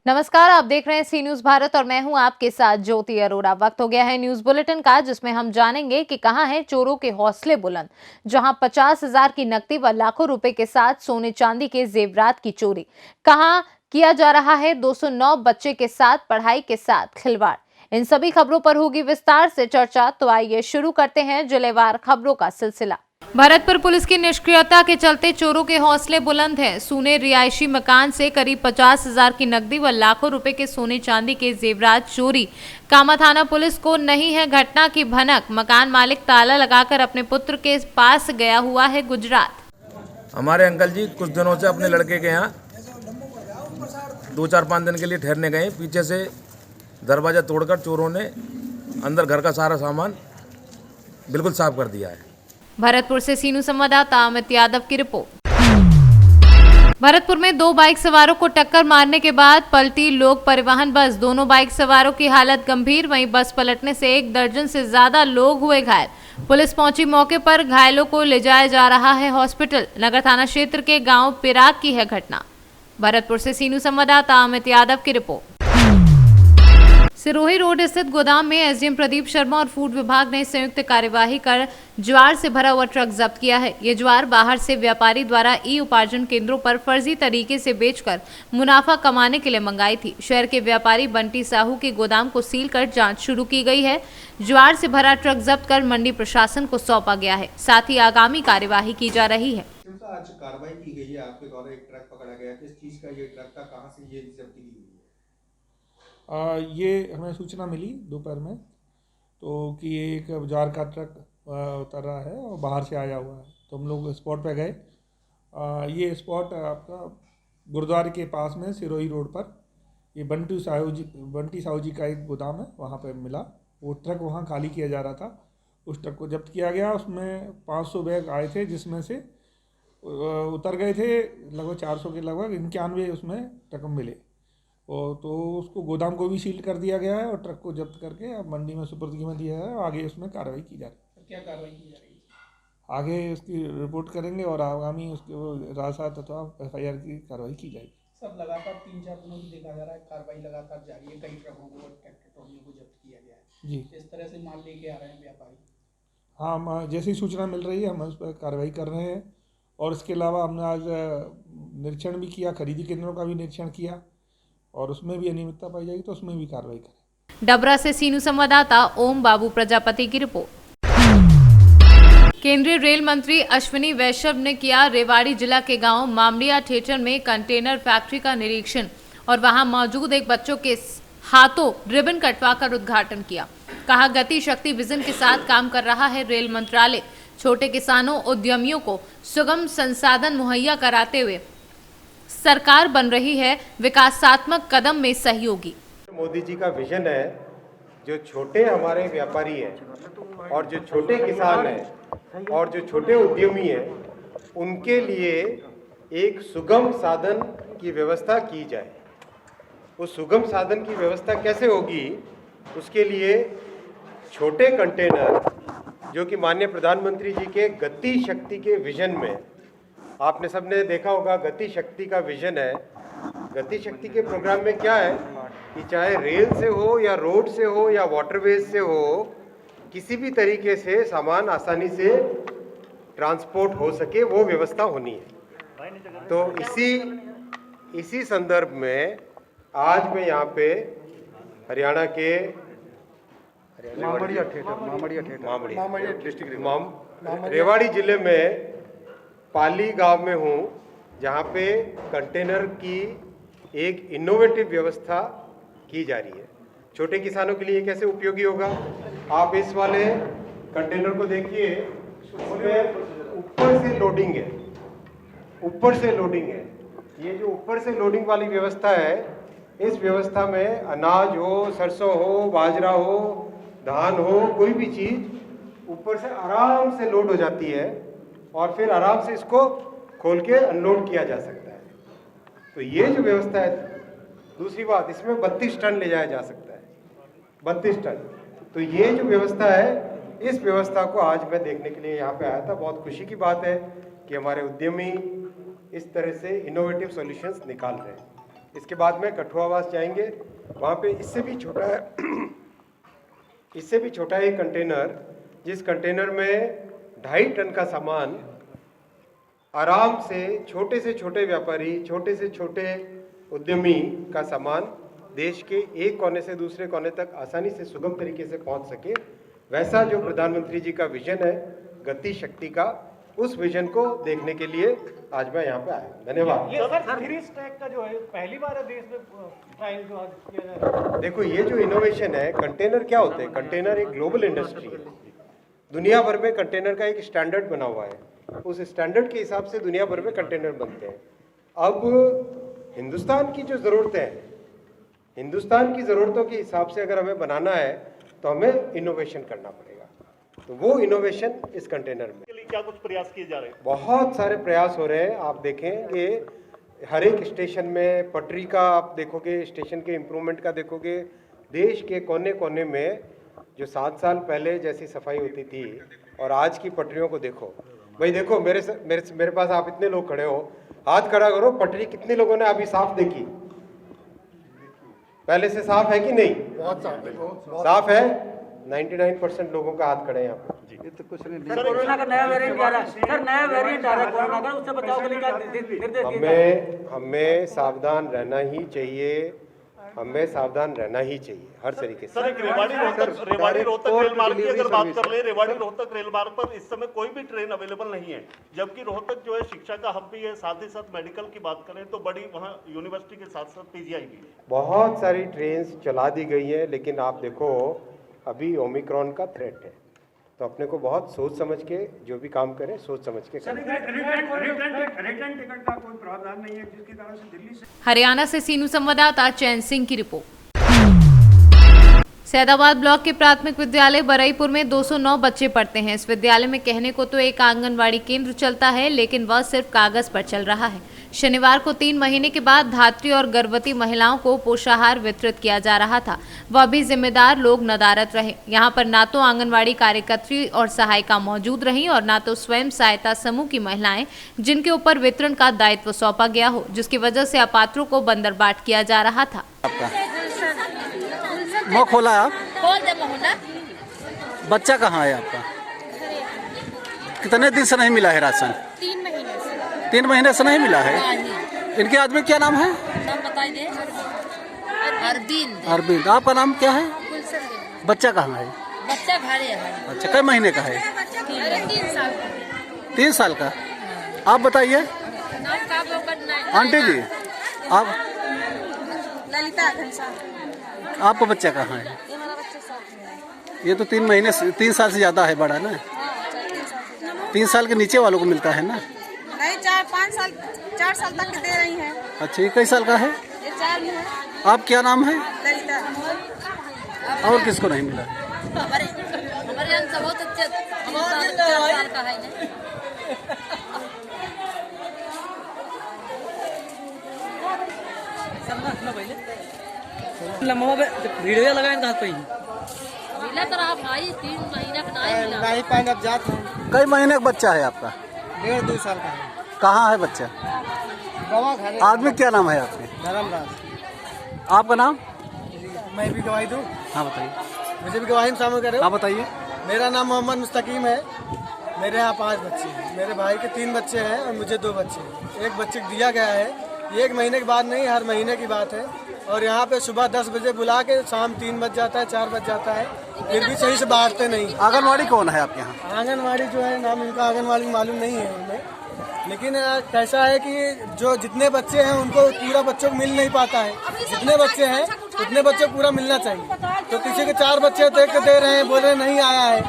नमस्कार, आप देख रहे हैं सी न्यूज भारत और मैं हूं आपके साथ ज्योति अरोड़ा। वक्त हो गया है न्यूज बुलेटिन का, जिसमें हम जानेंगे कि कहां है चोरों के हौसले बुलंद, जहां 50,000 की नकदी व लाखों रुपए के साथ सोने चांदी के जेवरात की चोरी। कहां किया जा रहा है 209 बच्चे के साथ पढ़ाई के साथ खिलवाड़। इन सभी खबरों पर होगी विस्तार से चर्चा, तो आइए शुरू करते हैं जिलेवार खबरों का सिलसिला। भरतपुर पुलिस की निष्क्रियता के चलते चोरों के हौसले बुलंद हैं। सूने रिहायशी मकान से करीब 50,000 की नकदी व लाखों रुपए के सोने चांदी के जेवरात चोरी। कामा थाना पुलिस को नहीं है घटना की भनक। मकान मालिक ताला लगाकर अपने पुत्र के पास गया हुआ है गुजरात। हमारे अंकल जी कुछ दिनों से अपने लड़के के यहाँ 2-4-5 दिन के लिए ठहरने गए। पीछे से दरवाज़ा तोड़कर चोरों ने अंदर घर का सारा सामान बिल्कुल साफ कर दिया है। भरतपुर से सीनू संवाददाता अमित यादव की रिपोर्ट। भरतपुर में 2 बाइक सवारों को टक्कर मारने के बाद पलटी लोक परिवहन बस। दोनों बाइक सवारों की हालत गंभीर, वहीं बस पलटने से 1 दर्जन से ज्यादा लोग हुए घायल। पुलिस पहुंची मौके पर, घायलों को ले जाया जा रहा है हॉस्पिटल। नगर थाना क्षेत्र के गांव पिराग की है घटना। भरतपुर से सीनू संवाददाता अमित यादव की रिपोर्ट। सिरोही रोड स्थित गोदाम में एसडीएम प्रदीप शर्मा और फूड विभाग ने संयुक्त कार्यवाही कर ज्वार से भरा हुआ ट्रक जब्त किया है। ये ज्वार बाहर से व्यापारी द्वारा ई उपार्जन केंद्रों पर फर्जी तरीके से बेचकर मुनाफा कमाने के लिए मंगाई थी। शहर के व्यापारी बंटी साहू के गोदाम को सील कर जांच शुरू की गई है। ज्वार से भरा ट्रक जब्त कर मंडी प्रशासन को सौंपा गया है। साथ ही आगामी कार्यवाही की जा रही है। आज कार्रवाई की गई है, आपके द्वारा एक ट्रक पकड़ा गया, किस चीज का ये ट्रक था, कहां से ये जब्ती की गई है? ये हमें सूचना मिली दोपहर में तो कि एक ज्वार का ट्रक उतर रहा है और बाहर से आया हुआ है, तो हम लोग स्पॉट पे गए। ये स्पॉट आपका गुरुद्वारे के पास में सिरोही रोड पर ये बंटी साहू जी का एक गोदाम है, वहाँ पे मिला। वो ट्रक वहाँ खाली किया जा रहा था, उस ट्रक को जब्त किया गया। उसमें 500 बैग आए थे, जिसमें से उतर गए थे लगभग 400 के लगभग 91 उसमें रकम मिले। और तो उसको गोदाम को भी सील कर दिया गया है और ट्रक को जब्त करके अब मंडी में सुपुर्दगी में दिया है। आगे उसमें कार्रवाई की जा रही है। क्या कार्रवाई की जा रही है? आगे उसकी रिपोर्ट करेंगे और आगामी उसके रासात अथवा FIR की कार्रवाई की जाएगी। सब लगातार 3-4 दिनों से देखा जा रहा है, कार्रवाई लगातार जारी है। कई ट्रकों को और ट्रैक्टर ट्रॉलियों को जब्त किया गया है जी। इस तरह से माल लेके आ रहे हैं व्यापारी? हाँ, हम जैसी सूचना मिल रही है हम उस पर कार्रवाई कर रहे हैं। और इसके अलावा हमने आज निरीक्षण भी किया, खरीदी केंद्रों का भी निरीक्षण किया और उसमें भी अनियमितता पाई जाएगी तो उसमें भी कार्रवाई करें। डबरा से सीनू संवाददाता ओम बाबू प्रजापति की रिपोर्ट। केंद्रीय रेल मंत्री अश्विनी वैष्णव ने किया रेवाड़ी जिला के गांव मामलिया ठेठर में कंटेनर फैक्ट्री का निरीक्षण और वहां मौजूद एक बच्चों के हाथों रिबन कटवाकर उद्घाटन किया। कहा, गति शक्ति विजन के साथ काम कर रहा है रेल मंत्रालय। छोटे किसानों उद्यमियों को सुगम संसाधन मुहैया कराते हुए सरकार बन रही है विकासात्मक कदम में सहयोगी। मोदी जी का विजन है, जो छोटे हमारे व्यापारी हैं और जो छोटे किसान हैं और जो छोटे उद्यमी हैं, उनके लिए एक सुगम साधन की व्यवस्था की जाए। उस सुगम साधन की व्यवस्था कैसे होगी? उसके लिए छोटे कंटेनर, जो कि माननीय प्रधानमंत्री जी के गति शक्ति के विजन में, आपने सबने देखा होगा गति शक्ति का विजन है। गति शक्ति के प्रोग्राम में क्या है कि चाहे रेल से हो या रोड से हो या वाटरवेज से हो, किसी भी तरीके से सामान आसानी से ट्रांसपोर्ट हो सके, वो व्यवस्था होनी है। तो इसी संदर्भ में आज मैं यहाँ पे हरियाणा के रेवाड़ी जिले में पाली गांव में हूँ, जहाँ पे कंटेनर की एक इनोवेटिव व्यवस्था की जा रही है। छोटे किसानों के लिए कैसे उपयोगी होगा? आप इस वाले कंटेनर को देखिए, उसमें ऊपर से लोडिंग है, ऊपर से लोडिंग है। ये जो ऊपर से लोडिंग वाली व्यवस्था है, इस व्यवस्था में अनाज हो, सरसों हो, बाजरा हो, धान हो, कोई भी चीज़ ऊपर से आराम से लोड हो जाती है और फिर आराम से इसको खोल के अनलोड किया जा सकता है। तो ये जो व्यवस्था है, दूसरी बात, इसमें 32 टन ले जाया जा सकता है, 32 टन। तो ये जो व्यवस्था है, इस व्यवस्था को आज मैं देखने के लिए यहाँ पे आया था। बहुत खुशी की बात है कि हमारे उद्यमी इस तरह से इनोवेटिव सॉल्यूशंस निकाल रहे हैं। इसके बाद में कठुआवास जाएंगे, वहाँ पे इससे भी छोटा एक कंटेनर, जिस कंटेनर में 2.5 टन का सामान आराम से छोटे व्यापारी, छोटे से छोटे उद्यमी का सामान देश के एक कोने से दूसरे कोने तक आसानी से सुगम तरीके से पहुंच सके, वैसा जो प्रधानमंत्री जी का विजन है गति शक्ति का, उस विजन को देखने के लिए आज मैं यहाँ पे आया। धन्यवाद। ये सर 3 स्टैक का जो है पहली बार है देश में ट्रायल जो आज किया जा रहा है। देखो ये जो इनोवेशन है, कंटेनर क्या होते हैं? कंटेनर एक ग्लोबल इंडस्ट्री है, दुनिया भर में कंटेनर का एक स्टैंडर्ड बना हुआ है, उस स्टैंडर्ड के हिसाब से दुनिया भर में कंटेनर बनते हैं। अब हिंदुस्तान की जो ज़रूरतें हैं, हिंदुस्तान की ज़रूरतों के हिसाब से अगर हमें बनाना है तो हमें इनोवेशन करना पड़ेगा, तो वो इनोवेशन इस कंटेनर में। के लिए क्या कुछ प्रयास किए जा रहे हैं? बहुत सारे प्रयास हो रहे हैं। आप देखें कि हर एक स्टेशन में पटरी का आप देखोगे, स्टेशन के इम्प्रूवमेंट का देखोगे, देश के कोने कोने में जो 7 साल पहले जैसी सफाई होती थी और आज की पटरियों को देखो। भाई देखो मेरे पास आप इतने लोग खड़े हो, हाथ खड़ा करो, पटरी कितने लोगों ने अभी साफ देखी? पहले से साफ है कि नहीं? बहुत साफ है। 99% लोगों का हाथ खड़े हैं यहाँ पर। ये तो कुछ नहीं। सर कोरोना का नया वेरिएंट आ रहा है, सर नया वेरिएंट आ रहा है कोरोना का, उससे बचाव के लिए क्या निर्देश? हमें सावधान रहना ही चाहिए, हमें सावधान रहना ही चाहिए हर तरीके से। सर एक रेवाड़ी रोहतक रेल मार्ग की अगर बात कर ले, रेवाड़ी रोहतक रेल मार्ग पर इस समय कोई भी ट्रेन अवेलेबल नहीं है, जबकि रोहतक जो है शिक्षा का हब भी है, साथ ही साथ मेडिकल की बात करें तो बड़ी वहाँ यूनिवर्सिटी के साथ साथ पीजीआई भी है। बहुत सारी ट्रेन चला दी गई है, लेकिन आप देखो अभी ओमिक्रॉन का थ्रेट है, तो अपने को बहुत सोच समझ के जो भी काम करें सोच समझ के करें। रिटर्न टिकट का कोई प्रावधान नहीं है, जिसकी तरह से दिल्ली से हरियाणा से सीनू संवाददाता चैन सिंह की रिपोर्ट। सैदाबाद ब्लॉक के प्राथमिक विद्यालय बरईपुर में 209 बच्चे पढ़ते हैं। इस विद्यालय में कहने को तो एक आंगनवाड़ी केंद्र चलता है, लेकिन वह सिर्फ कागज पर चल रहा है। शनिवार को 3 महीने के बाद धात्री और गर्भवती महिलाओं को पोषाहार वितरित किया जा रहा था, वह भी जिम्मेदार लोग नदारद रहे। यहाँ पर ना तो आंगनवाड़ी कार्यकर्त्री और सहायिका मौजूद रहीं और ना तो स्वयं सहायता समूह की महिलाएं, जिनके ऊपर वितरण का दायित्व सौंपा गया हो, जिसकी वजह से अपात्रों को बंदरबाट किया जा रहा था। मुँह खोला आप? खोल दे मोहना। बच्चा कहाँ है आपका? कितने दिन से नहीं मिला है राशन? 3 महीने से। 3 महीने से नहीं मिला है। इनके आदमी क्या नाम है? नाम बताई दे। अरविंद। अरविंद। आपका नाम क्या है? गुलशन। बच्चा कहाँ है? बच्चा घरे है। अच्छा, कई महीने का है? 3 साल। 3 साल का। आप बताइए नाम का आंटी जी, आप ललिता घनश्याम। आपका बच्चा कहाँ है? ये हमारा बच्चा साथ में है। ये तो 3 महीने 3 साल से ज़्यादा है, बड़ा ना। 3 साल के नीचे वालों को मिलता है ना? नहीं 4-5 साल 4 साल तक दे रही हैं। अच्छा, ये कई साल का है? ये 4 में है। आप क्या नाम है? ललिता। और किसको नहीं मिला? हमारे यहाँ सब बहुत अच्छे 4 साल का है ना। वीडियो लगाए कहाँ कोई? मिला तो रहा भाई 3 महीना का नहीं मिला। नहीं पाएंगे अब जात हैं। कई महीने का बच्चा है आपका? 1.5-2 साल का है। कहाँ है बच्चा? गवाह घरे। आदमी क्या नाम है आपके? धर्मराज। आपका नाम? मैं भी गवाही दूँ? हाँ बताइए। मुझे भी गवाही में शामिल करे। हाँ बताइए। मेरा नाम मोहम्मद मुस्तकीम है। मेरे यहाँ 5 बच्चे हैं। मेरे भाई के 3 बच्चे हैं और मुझे 2 बच्चे हैं। एक बच्चे को दिया गया है। ये 1 महीने की बात नहीं, हर महीने की बात है। और यहाँ पे सुबह 10 बजे बुला के शाम 3 बज जाता है, 4 बज जाता है, फिर भी सही से बांटते नहीं। आंगनवाड़ी कौन है आपके यहाँ? आंगनवाड़ी जो है नाम इनका आंगनवाड़ी मालूम नहीं है उन्हें, लेकिन कैसा है कि जो जितने बच्चे हैं उनको पूरा बच्चों को मिल नहीं पाता है। जितने बच्चे हैं उतने बच्चे पूरा मिलना चाहिए। तो किसी के 4 बच्चे देख के दे रहे हैं, बोले नहीं आया है,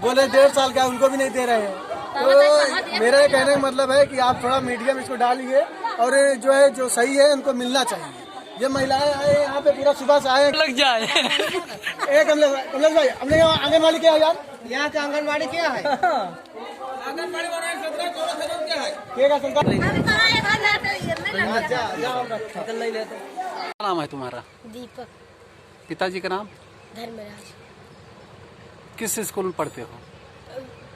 बोले 1.5 साल का, उनको भी नहीं दे रहे हैं। तो मेरा कहने का मतलब है कि आप थोड़ा मीडिया में इसको डालिए और जो है जो सही है उनको मिलना चाहिए। ये महिलाएं आए यहाँ पे पूरा सुबह से आए लग जाए। कमलेश भाई अपने यहाँ आंगनवाड़ी क्या है यार? यहाँ के आंगनवाड़ी क्या है? आंगनवाड़ी क्या है? क्या नाम है तुम्हारा? दीपक। पिताजी का नाम? धर्मराज। किस स्कूल में पढ़ते हो?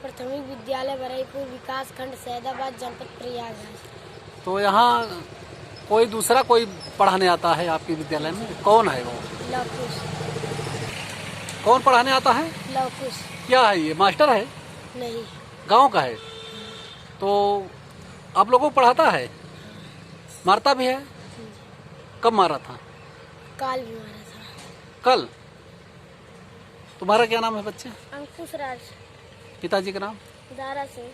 प्राथमिक विद्यालय बरईपुर, विकास खंड सैदाबाद, जनपद प्रयागराज। तो यहाँ कोई दूसरा कोई पढ़ाने आता है आपके विद्यालय में? कौन है वो? लवकुश। कौन पढ़ाने आता है? लवकुश। क्या है ये, मास्टर है? नहीं। गांव का है? तो आप लोगों को पढ़ाता है? मारता भी है? कब मारा था? काल भी मारा था। कल? तुम्हारा क्या नाम है बच्चे? अंकुश राज। पिताजी का नाम? दारा सिंह।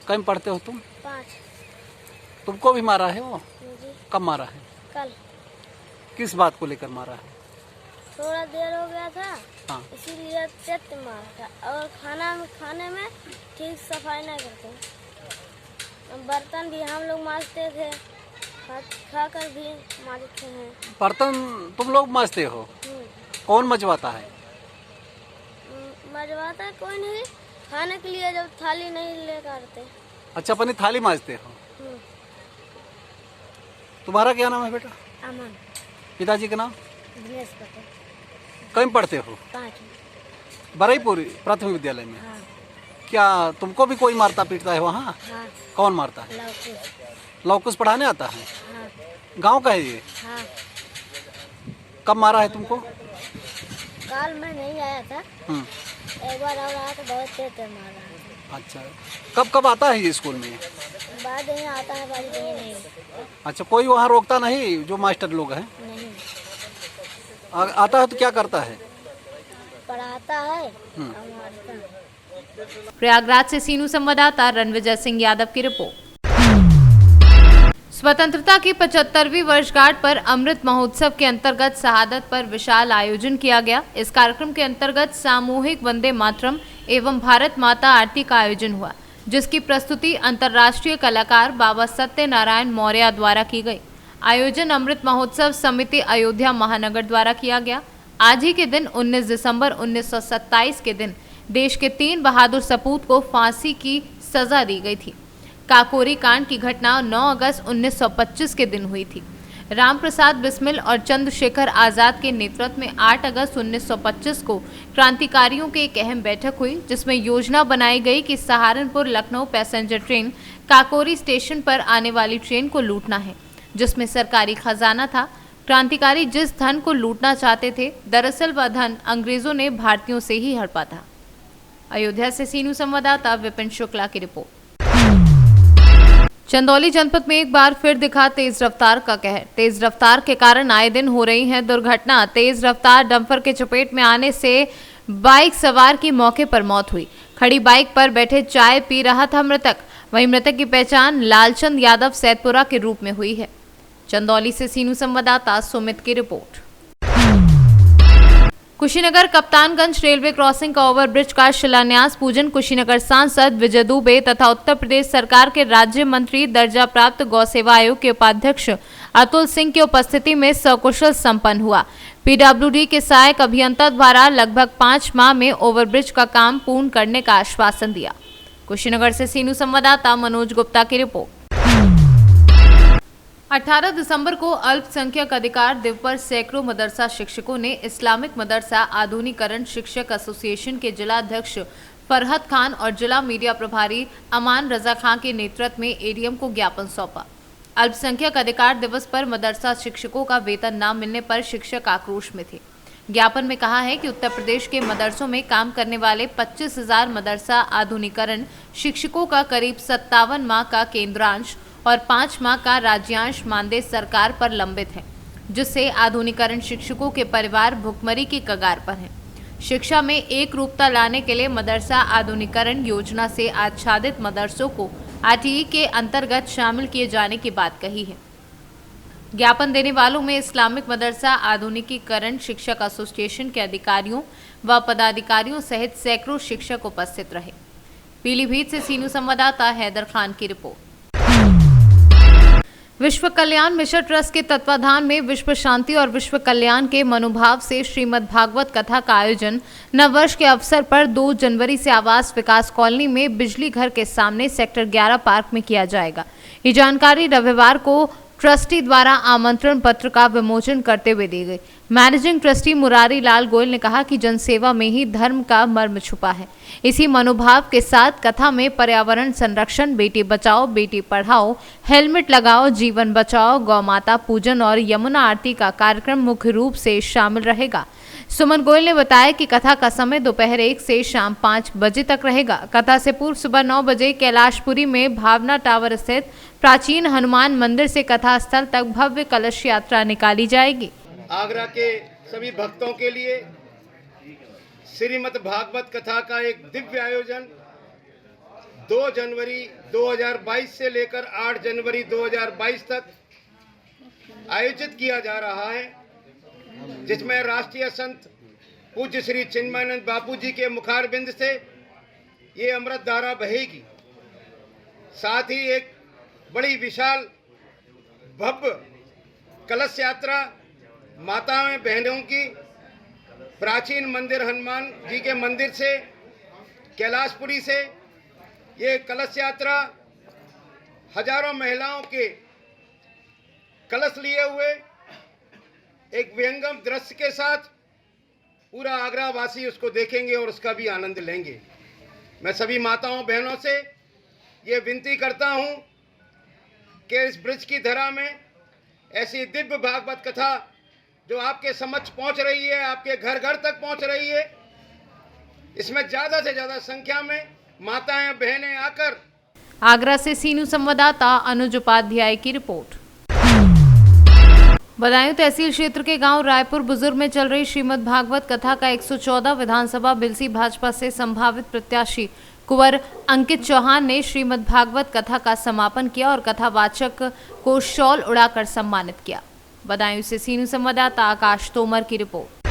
कहीं में पढ़ते हो तुम? 5। तुमको भी मारा है वो? जी। कब मारा है? कल। किस बात को लेकर मारा है? थोड़ा देर हो गया था, हाँ। इसीलिए तेज मारा था। और खाने में ठीक सफाई नहीं करते। बर्तन भी हम लोग मांजते थे, खाकर भी मांजते हैं। बर्तन तुम लोग मांजते हो? कौन मजवाता है? मजवाता कोई नहीं, खाने के लिए जब थाली नहीं लेकर आते। अच्छा, अपनी थाली मांजते हो। तुम्हारा क्या नाम है बेटा? अमन। पिताजी का नाम? दिनेश पटेल। कहीं पढ़ते हो? 5। बरईपुर प्राथमिक विद्यालय में? हाँ। क्या तुमको भी कोई मारता पीटता है वहाँ? हाँ। कौन मारता है? लवकुश। लवकुश पढ़ाने आता है? हाँ। गांव का है ये? हाँ। कब मारा है तुमको? काल मैं नहीं आया था, हम्म। एक बार और आया तो बहुत तेज मारा। अच्छा, कब कब आता है ये स्कूल में? बाद में आता है, बाद में नहीं। अच्छा, कोई वहाँ रोकता नहीं जो मास्टर लोग हैं? नहीं। आता है तो क्या करता है? पढ़ाता है और मारता है। प्रयागराज से सीनू संवाददाता रणविजय सिंह यादव की रिपोर्ट। स्वतंत्रता की 75वीं वर्षगांठ पर अमृत महोत्सव के अंतर्गत शहादत पर विशाल आयोजन किया गया। इस कार्यक्रम के अंतर्गत सामूहिक वंदे मातरम एवं भारत माता आरती का आयोजन हुआ, जिसकी प्रस्तुति अंतर्राष्ट्रीय कलाकार बाबा सत्यनारायण मौर्य द्वारा की गई। आयोजन अमृत महोत्सव समिति अयोध्या महानगर द्वारा किया गया। आज ही के दिन 19 दिसंबर 1927 के दिन देश के 3 बहादुर सपूत को फांसी की सजा दी गई थी। काकोरी कांड की घटना 9 अगस्त 1925 के दिन हुई थी। राम प्रसाद बिस्मिल और चंद्रशेखर आजाद के नेतृत्व में 8 अगस्त 1925 को क्रांतिकारियों की एक अहम बैठक हुई, जिसमें योजना बनाई गई कि Saharanpur Lucknow passenger train Kakori station पर आने वाली ट्रेन को लूटना है, जिसमें सरकारी खजाना था। क्रांतिकारी जिस धन को लूटना चाहते थे, दरअसल वह धन अंग्रेजों ने भारतीयों से ही हड़पा था। अयोध्या से सीनू संवाददाता विपिन शुक्ला की रिपोर्ट। चंदौली जनपद में एक बार फिर दिखा तेज रफ्तार का कहर। तेज रफ्तार के कारण आए दिन हो रही है दुर्घटना। तेज रफ्तार डंपर के चपेट में आने से बाइक सवार की मौके पर मौत हुई। खड़ी बाइक पर बैठे चाय पी रहा था मृतक। वहीं मृतक की पहचान लालचंद यादव सैदपुरा के रूप में हुई है। चंदौली से सीनू संवाददाता सुमित की report. Kushinagar Kaptanganj railway crossing का ओवरब्रिज का शिलान्यास पूजन कुशीनगर सांसद विजय दुबे तथा उत्तर प्रदेश सरकार के राज्य मंत्री दर्जा प्राप्त गौ सेवा आयोग के उपाध्यक्ष अतुल सिंह की उपस्थिति में सकुशल संपन्न हुआ। पीडब्ल्यूडी के सहायक अभियंता द्वारा लगभग 5 माह में ओवरब्रिज का काम पूर्ण करने का आश्वासन दिया। कुशीनगर से सीनू संवाददाता मनोज गुप्ता की रिपोर्ट। 18 दिसंबर को अल्पसंख्यक अधिकार दिवस पर सैकड़ों मदरसा शिक्षकों ने इस्लामिक मदरसा आधुनिकरण शिक्षक एसोसिएशन के जिला अध्यक्ष फरहत खान और जिला मीडिया प्रभारी अमान रजा खान के नेतृत्व में एडीएम को ज्ञापन सौंपा। अल्पसंख्यक अधिकार दिवस पर मदरसा शिक्षकों का वेतन न मिलने पर शिक्षक आक्रोश में थे। ज्ञापन में कहा है कि उत्तर प्रदेश के मदरसों में काम करने वाले 25,000 मदरसा आधुनिकरण शिक्षकों का करीब 57 माह का केंद्रांश और 5 माह का राज्यांश मानदेय सरकार पर लंबित है, जिससे आधुनिकरण शिक्षकों के परिवार भुखमरी की कगार पर हैं। शिक्षा में एक रूपता लाने के लिए मदरसा आधुनिकरण योजना से आच्छादित मदरसों को आरटीई के अंतर्गत शामिल किए जाने की बात कही है। ज्ञापन देने वालों में इस्लामिक मदरसा आधुनिकीकरण शिक्षक एसोसिएशन के अधिकारियों व पदाधिकारियों सहित सैकड़ों शिक्षक उपस्थित रहे। पीलीभीत से सीनू संवाददाता हैदर खान की रिपोर्ट। विश्व कल्याण मिशन ट्रस्ट के तत्वाधान में विश्व शांति और विश्व कल्याण के मनोभाव से श्रीमद् भागवत कथा का आयोजन नववर्ष के अवसर पर 2 जनवरी से आवास विकास कॉलोनी में बिजली घर के सामने सेक्टर 11 पार्क में किया जाएगा। ये जानकारी रविवार को ट्रस्टी द्वारा आमंत्रण पत्र का विमोचन करते हुए दी गई। मैनेजिंग ट्रस्टी मुरारी लाल गोयल ने कहा कि जनसेवा में ही धर्म का मर्म छुपा है। इसी मनोभाव के साथ कथा में पर्यावरण संरक्षण, बेटी बचाओ बेटी पढ़ाओ, हेलमेट लगाओ जीवन बचाओ, गौ माता पूजन और यमुना आरती का कार्यक्रम मुख्य रूप से शामिल रहेगा। सुमन गोयल ने बताया कि कथा का समय दोपहर 1 से शाम 5 बजे तक रहेगा। कथा से पूर्व सुबह 9 बजे कैलाशपुरी में भावना टावर स्थित प्राचीन हनुमान मंदिर से कथा स्थल तक भव्य कलश यात्रा निकाली जाएगी। आगरा के सभी भक्तों के लिए श्रीमद् भागवत कथा का एक दिव्य आयोजन 2 जनवरी 2022 से लेकर 8 जनवरी 2022 तक आयोजित किया जा रहा है, जिसमें राष्ट्रीय संत पूज्य श्री चिन्मयानंद बापू जी के मुखारबिंद से ये अमृत धारा बहेगी। साथ ही एक बड़ी विशाल भव्य कलश यात्रा माताओं बहनों की प्राचीन मंदिर हनुमान जी के मंदिर से कैलाशपुरी से ये कलश यात्रा हजारों महिलाओं के कलश लिए हुए एक विहंगम दृश्य के साथ पूरा आगरा वासी उसको देखेंगे और उसका भी आनंद लेंगे। मैं सभी माताओं बहनों से ये विनती करता हूँ कि इस ब्रिज की धरा में ऐसी दिव्य भागवत कथा जो आपके समक्ष पहुँच रही है, आपके घर घर तक पहुँच रही है, इसमें ज़्यादा से ज़्यादा संख्या में माताएं बहनें आकर। आगरा से सीनू संवाददाता अनुज उपाध्याय की रिपोर्ट। बदायूं तहसील क्षेत्र के गांव रायपुर बुजुर्ग में चल रही श्रीमद् भागवत कथा का 114 विधानसभा बिलसी भाजपा से संभावित प्रत्याशी कुंवर अंकित चौहान ने श्रीमद् भागवत कथा का समापन किया और कथावाचक को शॉल उड़ाकर सम्मानित किया। बदायूं से सीनू संवाददाता आकाश तोमर की रिपोर्ट।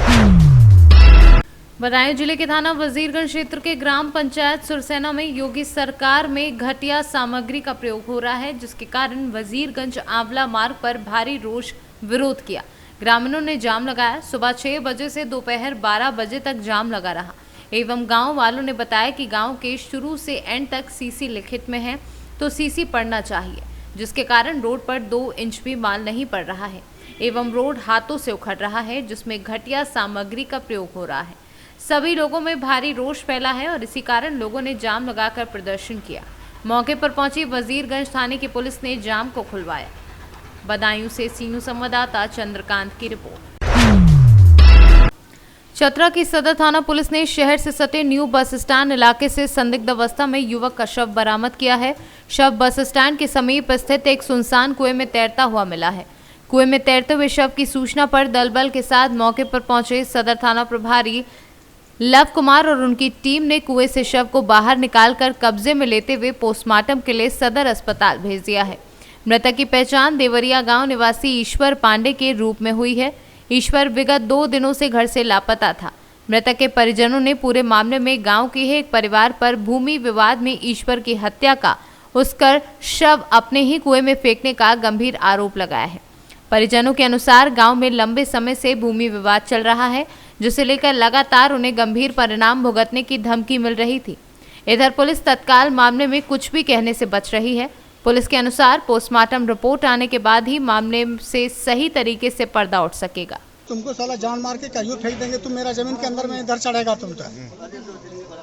बदायूं जिले के थाना वजीरगंज क्षेत्र के ग्राम पंचायत सुरसेना में योगी सरकार में घटिया सामग्री का प्रयोग हो रहा है, जिसके कारण वजीरगंज आंवला मार्ग पर भारी रोष विरोध किया। ग्रामीणों ने जाम लगाया। सुबह 6 बजे से दोपहर 12 बजे तक जाम लगा रहा एवं गांव वालों ने बताया कि गांव के शुरू से एंड तक सीसी लिखित में है तो सीसी पड़ना चाहिए, जिसके कारण रोड पर 2 इंच भी माल नहीं पड़ रहा है एवं रोड हाथों से उखड़ रहा है, जिसमें घटिया सामग्री का प्रयोग हो रहा है। सभी लोगों में भारी रोष फैला है और इसी कारण लोगों ने जाम लगाकर प्रदर्शन किया। मौके पर पहुंची वजीरगंज थाने की पुलिस ने जाम को खुलवाया। बदायूं से सीनू संवाददाता चंद्रकांत की रिपोर्ट। चतरा की सदर थाना पुलिस ने शहर से सटे न्यू बस स्टैंड इलाके से संदिग्ध अवस्था में युवक का शव बरामद किया है। शव बस स्टैंड के समीप स्थित एक सुनसान कुएं में तैरता हुआ मिला है। कुएं में तैरते हुए शव की सूचना पर दलबल के साथ मौके पर पहुंचे सदर थाना प्रभारी लव कुमार और उनकी टीम ने कुएं से शव को बाहर निकालकर कब्जे में लेते हुए पोस्टमार्टम के लिए सदर अस्पताल भेज दिया है। मृतक की पहचान देवरिया गांव निवासी ईश्वर पांडे के रूप में हुई है। ईश्वर विगत 2 दिनों से घर से लापता था। मृतक के परिजनों ने पूरे मामले में गांव के ही एक परिवार पर भूमि विवाद में ईश्वर की हत्या का उसकर शव अपने ही कुएं में फेंकने का गंभीर आरोप लगाया है। परिजनों के अनुसार गांव में लंबे समय से भूमि विवाद चल रहा है, जिसे लेकर लगातार उन्हें गंभीर परिणाम भुगतने की धमकी मिल रही थी। इधर पुलिस तत्काल मामले में कुछ भी कहने से बच रही है। पुलिस के अनुसार पोस्टमार्टम रिपोर्ट आने के बाद ही मामले से सही तरीके से पर्दा उठ सकेगा। तुमको साला जान मार के कहीं फेंक देंगे, तुम मेरा जमीन के अंदर में इधर चढ़ेगा तुम तो।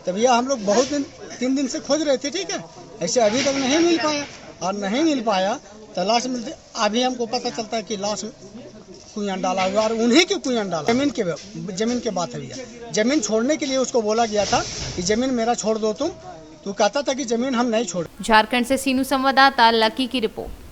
तब यह हम लोग बहुत दिन 3 दिन से खोज रहे थे, ठीक है, ऐसे अभी तक नहीं मिल पाया और नहीं मिल पाया तो लाश मिलते अभी हमको पता चलता है कि लाश कुएं डाला हुआ और उन्हीं के कुएं डाला। जमीन के बात है भैया। जमीन छोड़ने के लिए उसको बोला गया था कि जमीन मेरा छोड़ दो तुम, तो कहता था कि जमीन हम नहीं छोड़। झारखंड से सीनू संवाददाता लकी की रिपोर्ट।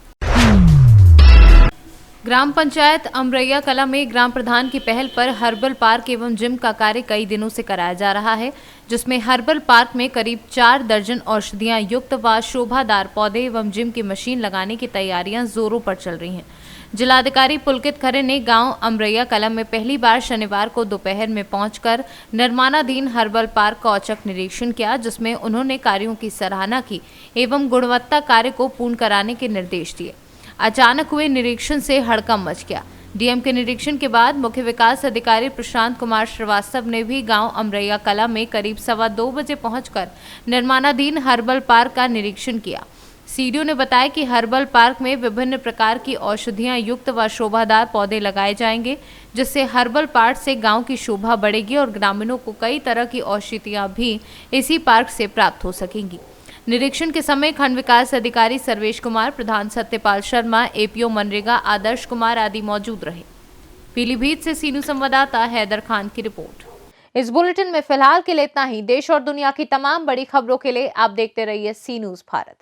ग्राम पंचायत अमरैया कला में ग्राम प्रधान की पहल पर हर्बल पार्क एवं जिम का कार्य कई दिनों से कराया जा रहा है, जिसमें हर्बल पार्क में करीब 4 दर्जन औषधियां युक्त व शोभादार पौधे एवं जिम की मशीन लगाने की तैयारियां जोरों पर चल रही हैं। जिलाधिकारी पुलकित खरे ने गांव अमरैया कला में पहली बार शनिवार को दोपहर में पहुंचकर निर्माणाधीन हर्बल पार्क का औचक निरीक्षण किया, जिसमें उन्होंने कार्यों की सराहना की एवं गुणवत्ता कार्य को पूर्ण कराने के निर्देश दिए। अचानक हुए निरीक्षण से हड़कंप मच गया। डीएम के निरीक्षण के बाद मुख्य विकास अधिकारी प्रशांत कुमार श्रीवास्तव ने भी गांव अमरैया कला में करीब 2:15 बजे पहुंचकर निर्माणाधीन हर्बल पार्क का निरीक्षण किया। सीडीओ ने बताया कि हर्बल पार्क में विभिन्न प्रकार की औषधियां युक्त व शोभादार पौधे लगाए जाएंगे, जिससे हर्बल पार्क से गांव की शोभा बढ़ेगी और ग्रामीणों को कई तरह की औषधियां भी इसी पार्क से प्राप्त हो सकेंगी। निरीक्षण के समय खंड विकास अधिकारी सर्वेश कुमार, प्रधान सत्यपाल शर्मा, एपीओ मनरेगा आदर्श कुमार आदि मौजूद रहे। पीलीभीत से सीनू संवाददाता हैदर खान की रिपोर्ट। इस बुलेटिन में फिलहाल के लिए इतना ही। देश और दुनिया की तमाम बड़ी खबरों के लिए आप देखते रहिए सी न्यूज़ भारत।